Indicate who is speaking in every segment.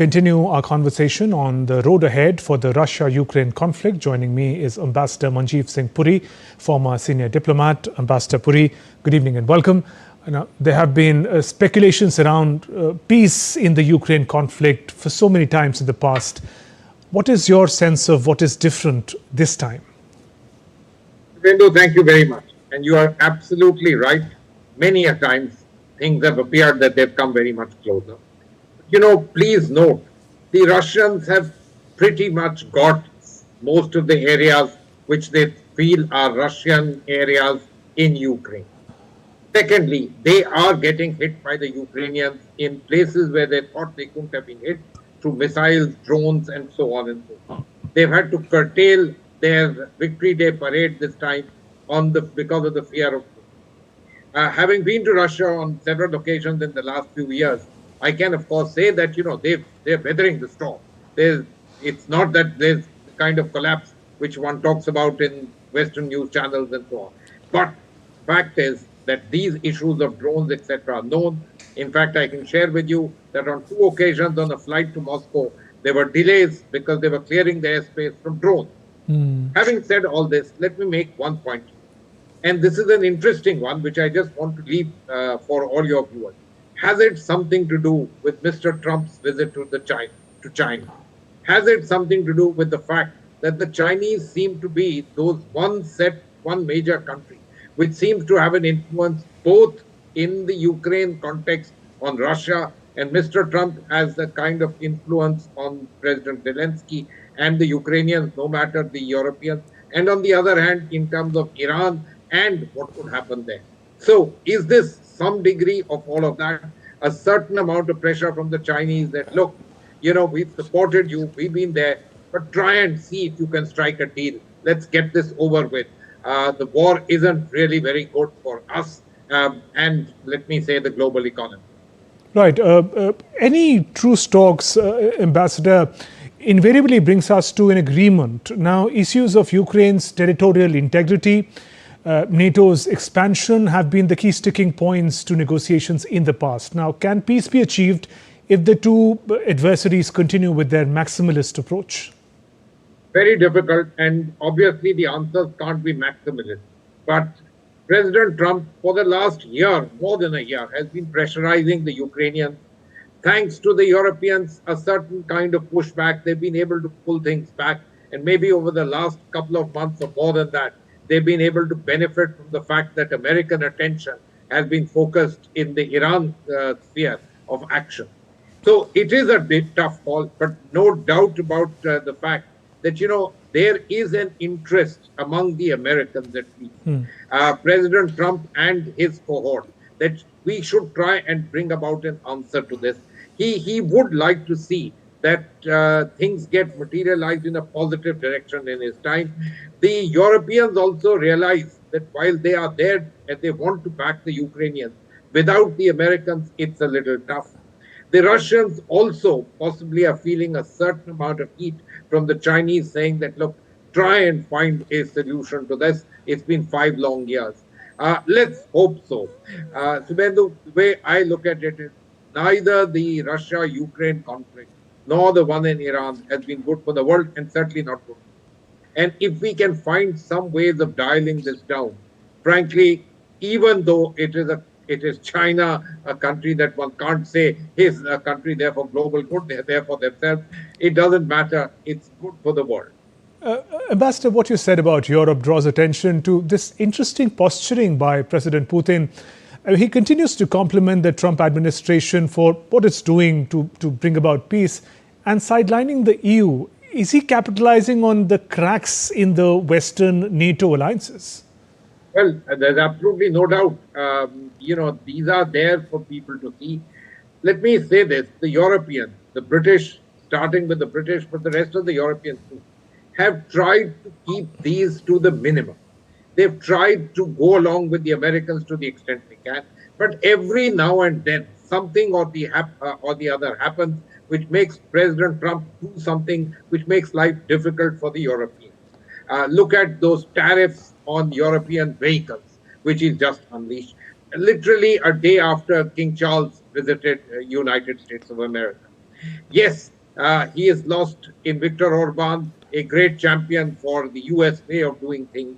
Speaker 1: Continue our conversation on the road ahead for the Russia-Ukraine conflict. Joining me is Ambassador Manjeev Singh Puri, former senior diplomat. Ambassador Puri, good evening and welcome. Now, there have been speculations around peace in the Ukraine conflict for so many times in the past. What is your sense of what is different this time?
Speaker 2: Bindu, thank you very much. And you are absolutely right. Many a times things have appeared that they've come very much closer. Please note, the Russians have pretty much got most of the areas which they feel are Russian areas in Ukraine. Secondly, they are getting hit by the Ukrainians in places where they thought they couldn't have been hit through missiles, drones, and so on and so forth. They've had to curtail their Victory Day parade this time because of the fear of Putin. Having been to Russia on several occasions in the last few years, I can, of course, say that, they're weathering the storm. It's not that there's the kind of collapse which one talks about in Western news channels and so on. But fact is that these issues of drones, etc., are known. In fact, I can share with you that on 2 occasions on a flight to Moscow, there were delays because they were clearing the airspace from drones. Having said all this, let me make one point. And this is an interesting one, which I just want to leave for all your viewers. Has it something to do with Mr. Trump's visit to China? Has it something to do with the fact that the Chinese seem to be those one major country, which seems to have an influence both in the Ukraine context on Russia, and Mr. Trump has the kind of influence on President Zelenskyy and the Ukrainians, no matter the Europeans, and on the other hand, in terms of Iran and what could happen there. So is this some degree of all of that, a certain amount of pressure from the Chinese that, look, we've supported you, we've been there, but try and see if you can strike a deal. Let's get this over with. The war isn't really very good for us and, let me say, the global economy.
Speaker 1: Right. Any truce talks, Ambassador, invariably brings us to an agreement. Now, issues of Ukraine's territorial integrity, NATO's expansion have been the key sticking points to negotiations in the past. Now, can peace be achieved if the two adversaries continue with their maximalist approach?
Speaker 2: Very difficult, and obviously the answers can't be maximalist. But President Trump, for the last year, more than a year, has been pressurizing the Ukrainians. Thanks to the Europeans, a certain kind of pushback, they've been able to pull things back. And maybe over the last couple of months or more than that, they've been able to benefit from the fact that American attention has been focused in the Iran sphere of action. So it is a bit tough call, but no doubt about the fact that, there is an interest among the Americans at least, President Trump and his cohort, that we should try and bring about an answer to this. He would like to see that things get materialized in a positive direction in his time. The Europeans also realize that while they are there and they want to back the Ukrainians, without the Americans, it's a little tough. The Russians also possibly are feeling a certain amount of heat from the Chinese saying that, look, try and find a solution to this. It's been 5 long years. Let's hope so. Subhendu, the way I look at it is neither the Russia-Ukraine conflict nor the one in Iran has been good for the world, and certainly not good. And if we can find some ways of dialing this down, frankly, even though it is China, a country that one can't say is a country there for global good, they're there for themselves, it doesn't matter, it's good for the world.
Speaker 1: Ambassador, what you said about Europe draws attention to this interesting posturing by President Putin. He continues to compliment the Trump administration for what it's doing to bring about peace and sidelining the EU. Is he capitalizing on the cracks in the Western NATO alliances?
Speaker 2: Well, there's absolutely no doubt. These are there for people to see. Let me say this, the Europeans, the British, starting with the British, but the rest of the Europeans too, have tried to keep these to the minimum. They've tried to go along with the Americans to the extent they can, but every now and then something or the other happens which makes President Trump do something which makes life difficult for the Europeans. Look at those tariffs on European vehicles, which is just unleashed. Literally a day after King Charles visited United States of America. Yes, he is lost in Viktor Orban, a great champion for the US way of doing things.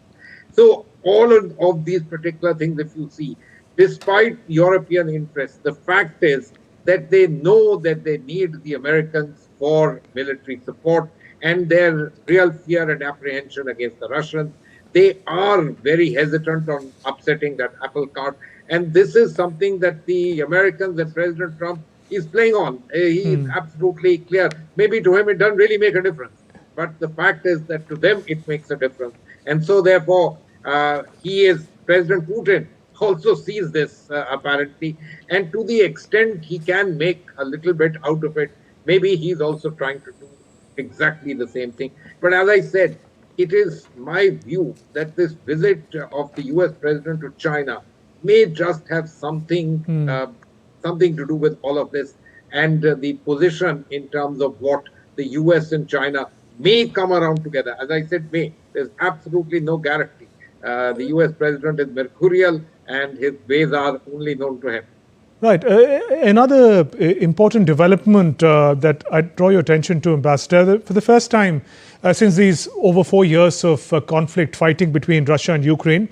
Speaker 2: So, all of these particular things, if you see, despite European interests, the fact is that they know that they need the Americans for military support and their real fear and apprehension against the Russians. They are very hesitant on upsetting that apple cart. And this is something that the Americans and President Trump is playing on. He is absolutely clear. Maybe to him it doesn't really make a difference. But the fact is that to them it makes a difference. And so, therefore, President Putin also sees this apparently. And to the extent he can make a little bit out of it, maybe he's also trying to do exactly the same thing. But as I said, it is my view that this visit of the US president to China may just have something to do with all of this, and the position in terms of what the US and China may come around together. As I said, may. There's absolutely no guarantee. The US president is mercurial and his ways are only known to him.
Speaker 1: Right. Another important development that I draw your attention to, Ambassador, for the first time since these over 4 years of conflict fighting between Russia and Ukraine,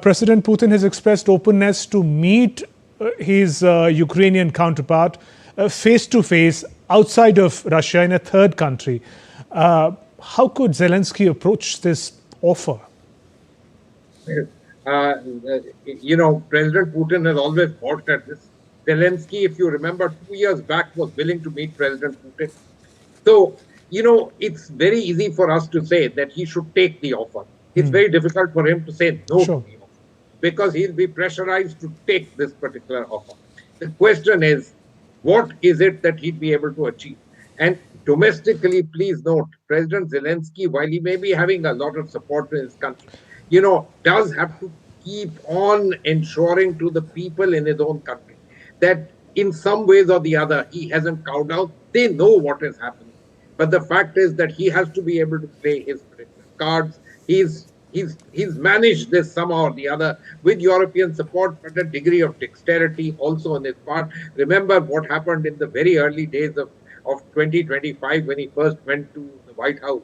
Speaker 1: President Putin has expressed openness to meet his Ukrainian counterpart face to face outside of Russia in a third country. How could Zelenskyy approach this offer?
Speaker 2: President Putin has always balked at this. Zelenskyy, if you remember, 2 years back was willing to meet President Putin. So, it's very easy for us to say that he should take the offer. It's very difficult for him to say no to the offer because he'll be pressurized to take this particular offer. The question is, what is it that he'd be able to achieve? And domestically, please note, President Zelenskyy, while he may be having a lot of support in his country, does have to keep on ensuring to the people in his own country that in some ways or the other, he hasn't cowed out. They know what is happening. But the fact is that he has to be able to play his cards. He's managed this somehow or the other with European support, but a degree of dexterity also on his part. Remember what happened in the very early days of 2025 when he first went to the White House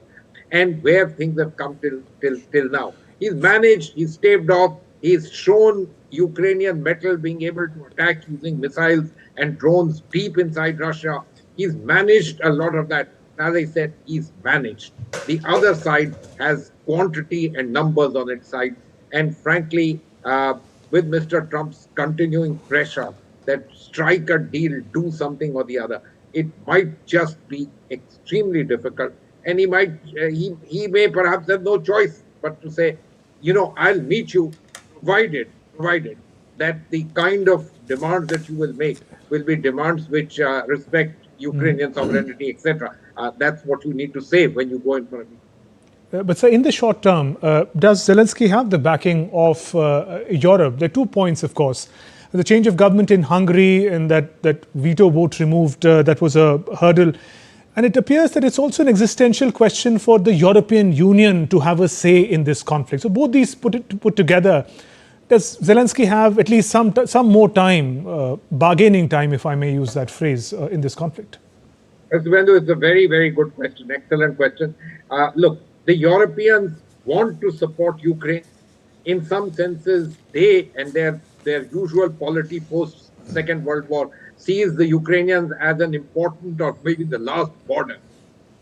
Speaker 2: and where things have come till now. He's managed, he's staved off, he's shown Ukrainian metal being able to attack using missiles and drones deep inside Russia. He's managed a lot of that. As I said, he's managed. The other side has quantity and numbers on its side. And frankly, with Mr. Trump's continuing pressure that strike a deal, do something or the other, it might just be extremely difficult. And he may perhaps have no choice but to say, I'll meet you provided that the kind of demands that you will make will be demands which respect Ukrainian sovereignty, etc. That's what you need to say when you go in for a meeting.
Speaker 1: But sir, in the short term, does Zelenskyy have the backing of Europe? There are 2 points, of course. The change of government in Hungary and that veto vote removed, that was a hurdle. And it appears that it's also an existential question for the European Union to have a say in this conflict. So both these put together, does Zelenskyy have at least some more time, bargaining time, if I may use that phrase, in this conflict?
Speaker 2: Mr. Bendu, it's a very, very good question. Excellent question. Look, the Europeans want to support Ukraine. In some senses, they and their usual polity post Second World War sees the Ukrainians as an important or maybe the last border.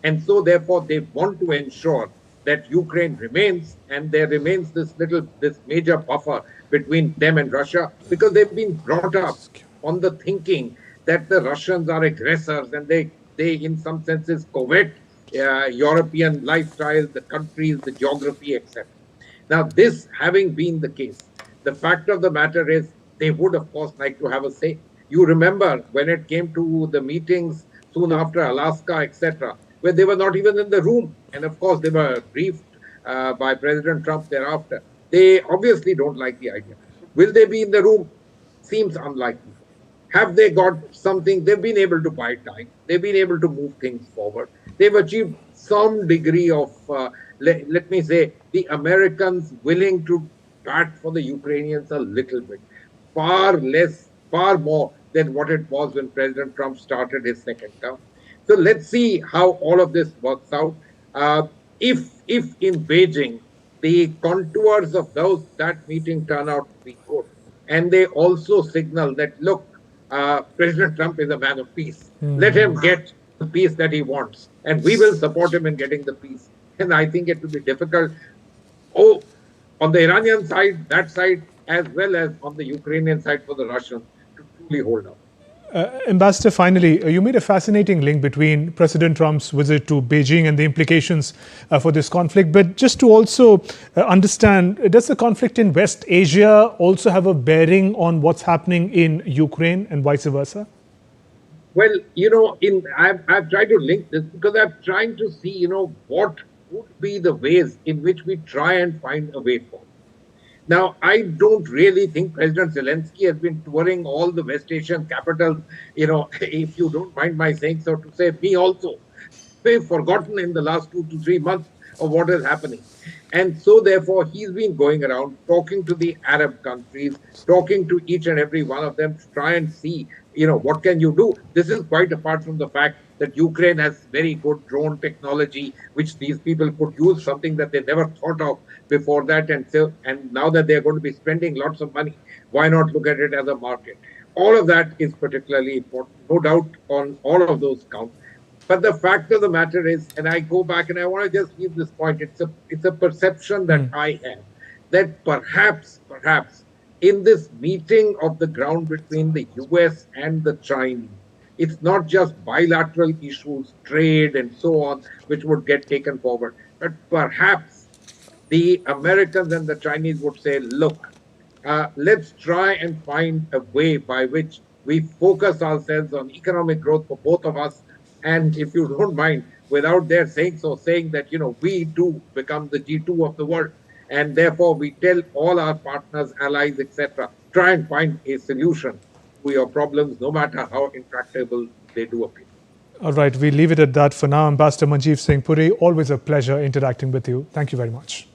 Speaker 2: And so, therefore, they want to ensure that Ukraine remains and there remains this major buffer between them and Russia because they've been brought up on the thinking that the Russians are aggressors and they in some senses covet European lifestyle, the countries, the geography, etc. Now, this having been the case, the fact of the matter is they would, of course, like to have a say. You remember when it came to the meetings soon after Alaska, etc., where they were not even in the room. And of course, they were briefed by President Trump thereafter. They obviously don't like the idea. Will they be in the room? Seems unlikely. Have they got something? They've been able to buy time. They've been able to move things forward. They've achieved some degree of, let me say, the Americans willing to bat for the Ukrainians a little bit. Far more than what it was when President Trump started his second term. So let's see how all of this works out. If in Beijing the contours of that meeting turn out to be good, and they also signal that look, President Trump is a man of peace. Let him get the peace that he wants, and we will support him in getting the peace. And I think it will be difficult. Oh, on the Iranian side, that side, as well as on the Ukrainian side for the Russians to truly hold up.
Speaker 1: Ambassador, finally, you made a fascinating link between President Trump's visit to Beijing and the implications for this conflict. But just to also understand, does the conflict in West Asia also have a bearing on what's happening in Ukraine and vice versa?
Speaker 2: Well, I've tried to link this because I'm trying to see, what would be the ways in which we try and find a way forward. Now, I don't really think President Zelenskyy has been touring all the West Asian capitals, if you don't mind my saying so, to say me also. We've forgotten in the last 2 to 3 months of what is happening. And so, therefore, he's been going around talking to the Arab countries, talking to each and every one of them to try and see, what can you do? This is quite apart from the fact that Ukraine has very good drone technology, which these people could use, something that they never thought of before that. And now that they're going to be spending lots of money, why not look at it as a market? All of that is particularly important, no doubt on all of those counts. But the fact of the matter is, and I go back and I want to just leave this point, it's a perception that I have that perhaps in this meeting of the ground between the US and the Chinese, it's not just bilateral issues, trade and so on, which would get taken forward, but perhaps the Americans and the Chinese would say, look, let's try and find a way by which we focus ourselves on economic growth for both of us. And if you don't mind, without their saying that, we do become the G2 of the world. And therefore, we tell all our partners, allies, etc., try and find a solution to your problems, no matter how intractable they do appear.
Speaker 1: All right, we leave it at that for now. Ambassador Manjeev Singh Puri, always a pleasure interacting with you. Thank you very much.